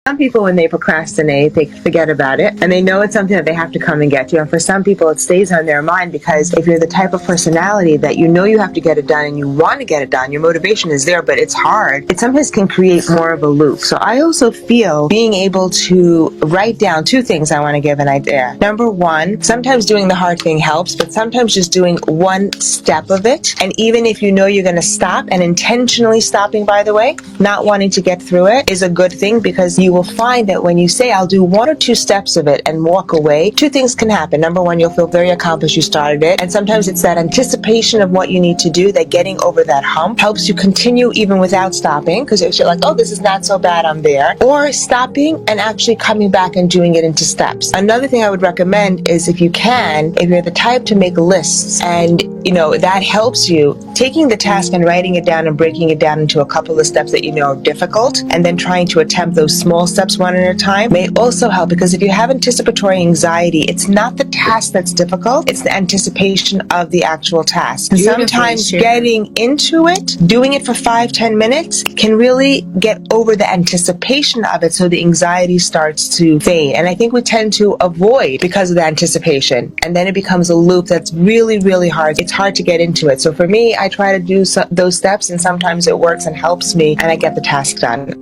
Some people, when they procrastinate, they forget about it and they know it's something that they have to come and get to. And for some people, it stays on their mind because if you're the type of personality that you know you have to get it done and you want to get it done, your motivation is there, but it's hard, it sometimes can create more of a loop. So I also feel being able to write down two things I want to give an idea. Number one, sometimes doing the hard thing helps, but sometimes just doing one step of it. And even if you know you're going to stop, and intentionally stopping, by the way, not wanting to get through it is a good thing, because you will find that when you say, I'll do one or two steps of it and walk away, two things can happen. Number one, you'll feel very accomplished you started it. And sometimes it's that anticipation of what you need to do, that getting over that hump helps you continue even without stopping, because if you're like, oh, this is not so bad, I'm there. Or stopping and actually coming back and doing it into steps. Another thing I would recommend is, if you can, if you're the type to make lists and that helps you, taking the task and writing it down and breaking it down into a couple of steps that you know are difficult, and then trying to attempt those small steps one at a time may also help. Because if you have anticipatory anxiety, it's not the task that's difficult, it's the anticipation of the actual task. And sometimes getting into it, doing it for 5-10 minutes can really get over the anticipation of it, so the anxiety starts to fade. And I think we tend to avoid because of the anticipation, and then it becomes a loop that's really, really hard. It's hard to get into it. So for me, I try to do those steps, and sometimes it works and helps me, and I get the task done.